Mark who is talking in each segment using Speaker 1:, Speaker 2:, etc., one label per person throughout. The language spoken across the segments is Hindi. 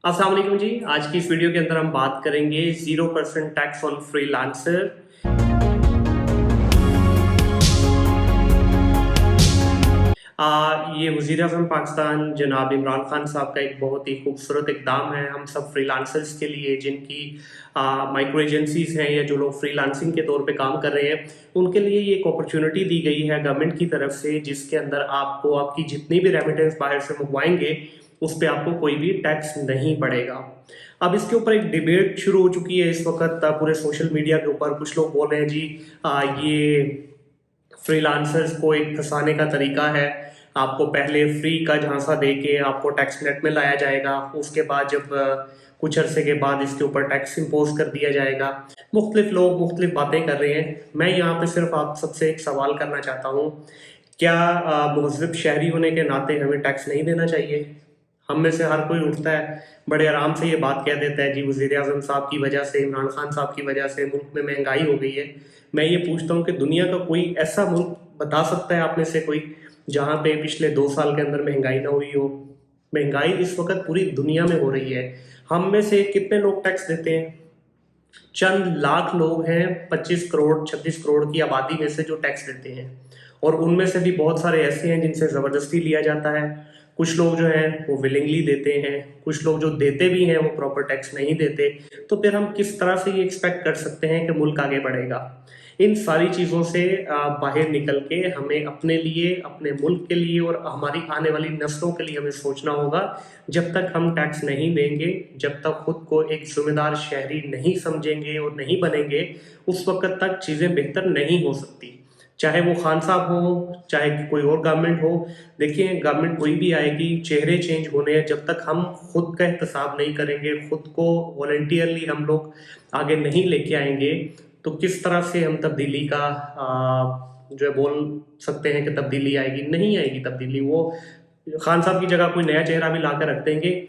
Speaker 1: अस्सलाम वालेकुम जी। आज की इस वीडियो के अंदर हम बात करेंगे 0% टैक्स ऑन फ्रीलांसर। ये वज़ीर आज़म पाकिस्तान जनाब इमरान खान साहब का एक बहुत ही खूबसूरत इक़दाम है हम सब फ्रीलांसर्स के लिए, जिनकी माइक्रो एजेंसीज़ हैं या जो लोग फ्रीलांसिंग के तौर पे काम कर रहे हैं, उनके लिए ये एक अपॉर्चुनिटी दी गई है गवर्नमेंट की तरफ से, जिसके अंदर आपको आपकी जितनी भी रेमिटेंस बाहर से मंगवाएंगे उस पे आपको कोई भी टैक्स नहीं पड़ेगा। अब इसके ऊपर एक डिबेट शुरू हो चुकी है इस वक्त पूरे सोशल मीडिया के ऊपर। कुछ लोग बोल रहे हैं जी ये फ्रीलांसर्स को एक फंसाने का तरीका है। आपको पहले फ्री का झांसा दे के आपको टैक्स नेट में लाया जाएगा, उसके बाद जब कुछ अरसे के बाद इसके ऊपर टैक्स इम्पोज कर दिया जाएगा। मुख्तलिफ लोग मुख्तलिफ बातें कर रहे हैं। मैं यहाँ पे सिर्फ आप सबसे एक सवाल करना चाहता हूँ, क्या मुहज़्ज़ब शहरी होने के नाते हमें टैक्स नहीं देना चाहिए? हम में से हर कोई उठता है, बड़े आराम से ये बात कह देता है जी वज़ीर आज़म साहब की वजह से, इमरान खान साहब की वजह से मुल्क में महंगाई हो गई है। मैं ये पूछता हूँ कि दुनिया का कोई ऐसा मुल्क बता सकता है आप में से कोई, जहाँ पे पिछले 2 साल के अंदर महंगाई ना हुई हो? महंगाई इस वक़्त पूरी दुनिया में हो रही है। हम में से कितने लोग टैक्स देते हैं? चंद लाख लोग हैं 25 करोड़ 26 करोड़ की आबादी में से जो टैक्स देते हैं, और उनमें से भी बहुत सारे ऐसे हैं जिनसे ज़बरदस्ती लिया जाता है। कुछ लोग जो हैं वो विलिंगली देते हैं, कुछ लोग जो देते भी हैं वो प्रॉपर टैक्स नहीं देते। तो फिर हम किस तरह से ये एक्सपेक्ट कर सकते हैं कि मुल्क आगे बढ़ेगा? इन सारी चीज़ों से बाहर निकल के हमें अपने लिए, अपने मुल्क के लिए और हमारी आने वाली नस्लों के लिए हमें सोचना होगा। जब तक हम टैक्स नहीं देंगे, जब तक खुद को एक ज़िम्मेदार शहरी नहीं समझेंगे और नहीं बनेंगे, उस वक़्त तक चीज़ें बेहतर नहीं हो सकती। चाहे वो खान साहब हो, चाहे कोई और गवर्नमेंट हो। देखिए, गवर्नमेंट कोई भी आएगी, चेहरे चेंज होने हैं। जब तक हम खुद का एहतसाब नहीं करेंगे, खुद को वॉलंटियरली हम लोग आगे नहीं लेके आएंगे, तो किस तरह से हम तब्दीली का जो है बोल सकते हैं कि तब्दीली आएगी? नहीं आएगी तब्दीली। वो खान साहब की जगह कोई नया चेहरा भी ला कर रख देंगे,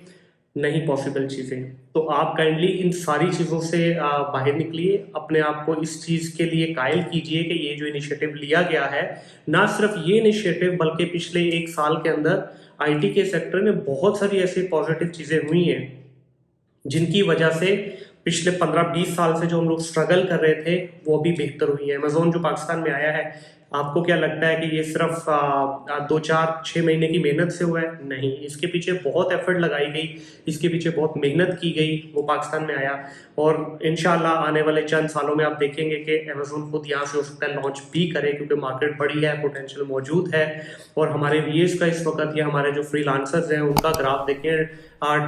Speaker 1: नहीं पॉसिबल चीज़ें। तो आप काइंडली इन सारी चीज़ों से बाहर निकलिए, अपने आप को इस चीज़ के लिए कायल कीजिए कि ये जो इनिशिएटिव लिया गया है, ना सिर्फ ये इनिशिएटिव बल्कि पिछले 1 साल के अंदर आईटी के सेक्टर में बहुत सारी ऐसी पॉजिटिव चीज़ें हुई हैं, जिनकी वजह से पिछले 15-20 साल से जो हम लोग स्ट्रगल कर रहे थे वो भी बेहतर हुई है। अमेज़न जो पाकिस्तान में आया है, आपको क्या लगता है कि ये सिर्फ 2-4-6 महीने की मेहनत से हुआ है? नहीं, इसके पीछे बहुत एफर्ट लगाई गई, इसके पीछे बहुत मेहनत की गई, वो पाकिस्तान में आया। और इंशाल्लाह आने वाले चंद सालों में आप देखेंगे कि अमेज़न खुद यहाँ से हो सकता है लॉन्च भी करे, क्योंकि मार्केट बड़ी है, पोटेंशियल मौजूद है। और हमारे व्यूअर्स का इस वक्त या हमारे जो फ्रीलांसर्स हैं उनका ग्राफ देखें,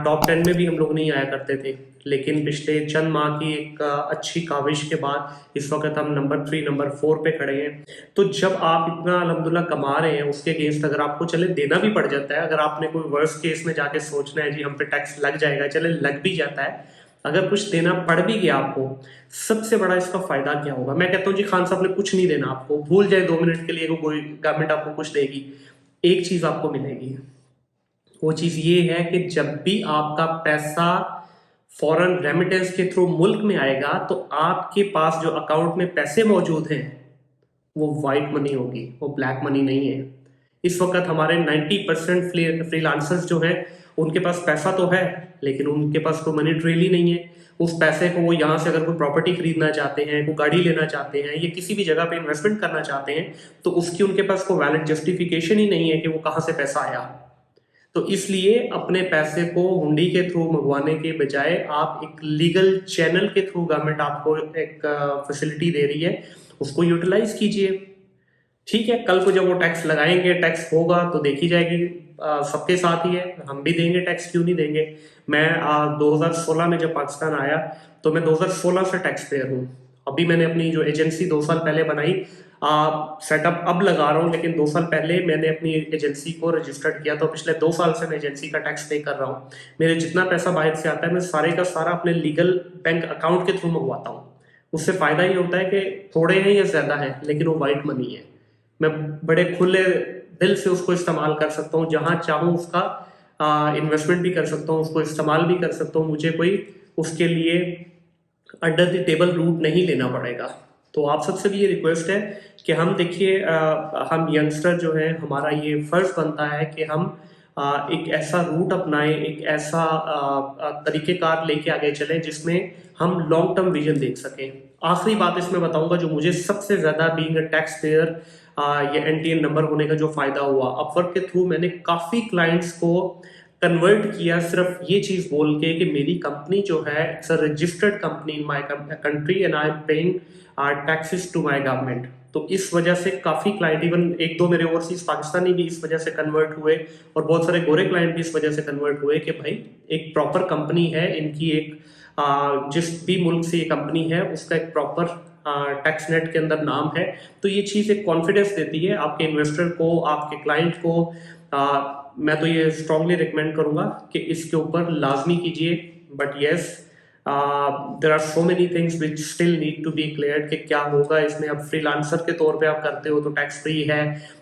Speaker 1: टॉप 10 में भी हम लोग नहीं आया करते थे, लेकिन पिछले चंद माह की एक अच्छी काविश के बाद इस वक्त हम नंबर 3 नंबर 4 पे खड़े हैं। तो जब आप इतना अल्हम्दुलिल्लाह कमा रहे हैं, उसके अगेंस्ट अगर आपको चले देना भी पड़ जाता है, अगर आपने कोई वर्स्ट केस में जाके सोचना है जी हम पे टैक्स लग जाएगा, चले लग भी जाता है, अगर कुछ देना पड़ भी गया आपको, सबसे बड़ा इसका फायदा क्या होगा? मैं कहता हूँ जी खान साहब ने कुछ नहीं देना आपको, भूल जाए 2 मिनट के लिए कोई गवर्नमेंट आपको कुछ देगी। एक चीज आपको मिलेगी, वो चीज ये है कि जब भी आपका पैसा फॉरेन रेमिटेंस के थ्रू मुल्क में आएगा, तो आपके पास जो अकाउंट में पैसे मौजूद हैं वो वाइट मनी होगी, वो ब्लैक मनी नहीं है। इस वक्त हमारे 90% फ्रीलांसर्स जो हैं उनके पास पैसा तो है, लेकिन उनके पास कोई मनी ट्रेल ही नहीं है। उस पैसे को वो यहाँ से अगर कोई प्रॉपर्टी खरीदना चाहते हैं, कोई गाड़ी लेना चाहते हैं या किसी भी जगह पे इन्वेस्टमेंट करना चाहते हैं, तो उसकी उनके पास कोई वैलिड जस्टिफिकेशन ही नहीं है कि वो कहाँ से पैसा आया। तो इसलिए अपने पैसे को हुंडी के थ्रू मंगवाने के बजाय आप एक लीगल चैनल के थ्रू गवर्नमेंट आपको एक फैसिलिटी दे रही है, उसको यूटिलाइज कीजिए। ठीक है, कल को जब वो टैक्स लगाएंगे, टैक्स होगा तो देखी जाएगी, सबके साथ ही है, हम भी देंगे टैक्स, क्यों नहीं देंगे? मैं 2016 में जब पाकिस्तान आया तो मैं 2016 से टैक्स पेयर हूँ। अभी मैंने अपनी जो एजेंसी 2 साल पहले बनाई, सेटअप अब लगा रहा हूँ, लेकिन 2 साल पहले मैंने अपनी एजेंसी को रजिस्टर्ड किया, तो पिछले 2 साल से मैं एजेंसी का टैक्स पे कर रहा हूँ। मेरे जितना पैसा बाहर से आता है मैं सारे का सारा अपने लीगल बैंक अकाउंट के थ्रू मंगवाता हूँ। उससे फायदा ये होता है कि थोड़े हैं या ज्यादा है, लेकिन वो वाइट मनी है। मैं बड़े खुले दिल से उसको इस्तेमाल कर सकता हूँ, जहाँ चाहूँ उसका इन्वेस्टमेंट भी कर सकता हूँ, उसको इस्तेमाल भी कर सकता हूँ। मुझे कोई उसके लिए अंडर द टेबल रूट नहीं लेना पड़ेगा। तो आप सबसे भी ये रिक्वेस्ट है कि हम देखिए, हम यंगस्टर जो है, हमारा ये फर्ज बनता है कि हम एक ऐसा रूट अपनाएं, एक ऐसा तरीक़ेकार लेके आगे चलें जिसमें हम लॉन्ग टर्म विजन देख सकें। आखिरी बात इसमें बताऊंगा जो मुझे सबसे ज़्यादा बीइंग अ टैक्स पेयर ये एनटीएन नंबर होने का जो फ़ायदा हुआ, अपवर्क के थ्रू मैंने काफ़ी क्लाइंट्स को कन्वर्ट किया सिर्फ ये चीज़ बोल के कि मेरी कंपनी जो है it's a registered company in my country and I am paying taxes to my government. तो इस वजह से काफ़ी क्लाइंट, इवन एक दो मेरे ओवरसीज पाकिस्तानी भी इस वजह से कन्वर्ट हुए और बहुत सारे गोरे क्लाइंट भी इस वजह से कन्वर्ट हुए कि भाई एक प्रॉपर कंपनी है इनकी, एक जिस भी मुल्क से ये कंपनी है उसका एक प्रॉपर टैक्स नेट के अंदर नाम है। तो ये चीज़ एक कॉन्फिडेंस देती है आपके इन्वेस्टर को, आपके क्लाइंट को। मैं तो ये स्ट्रांगली रिकमेंड करूंगा कि इसके ऊपर लाजमी कीजिए। But yes, there are so many things which still need to be cleared कि क्या होगा इसमें। अब फ्रीलांसर के तौर पे आप करते हो तो टैक्स फ्री है।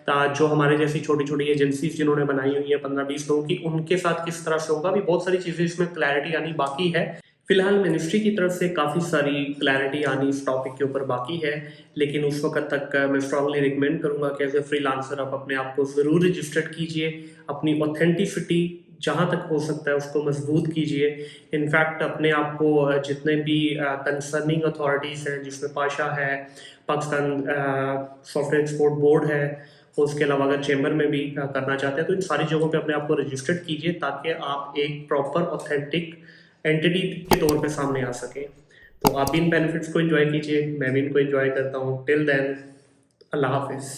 Speaker 1: जो हमारे जैसी छोटी छोटी एजेंसीज जिन्होंने बनाई हुई है 15-20 लोगों की, उनके साथ किस तरह से होगा, भी बहुत सारी चीज़ें इसमें क्लैरिटी आनी बाकी है। फिलहाल मिनिस्ट्री की तरफ से काफ़ी सारी क्लैरिटी आनी इस टॉपिक के ऊपर बाकी है, लेकिन उस वक्त तक मैं स्ट्रांगली रिकमेंड करूंगा कि एज ए फ्रीलांसर आप अपने आप को ज़रूर रजिस्टर्ड कीजिए, अपनी ऑथेंटिसिटी जहाँ तक हो सकता है उसको मजबूत कीजिए। इनफैक्ट अपने आप को जितने भी कंसर्निंग अथॉरिटीज़ हैं, जिसमें पाशा है, पाकिस्तान सॉफ्टवेयर एक्सपोर्ट बोर्ड है, उसके अलावा अगर चेंबर में भी करना चाहते हैं तो इन सारी जगहों पे अपने आप को रजिस्टर्ड कीजिए ताकि आप एक प्रॉपर ऑथेंटिक एंटिटी के तौर पे सामने आ सके। तो आप इन बेनिफिट्स को एंजॉय कीजिए, मैं भी इनको एंजॉय करता हूँ। टिल देन, अल्लाह हाफिज़।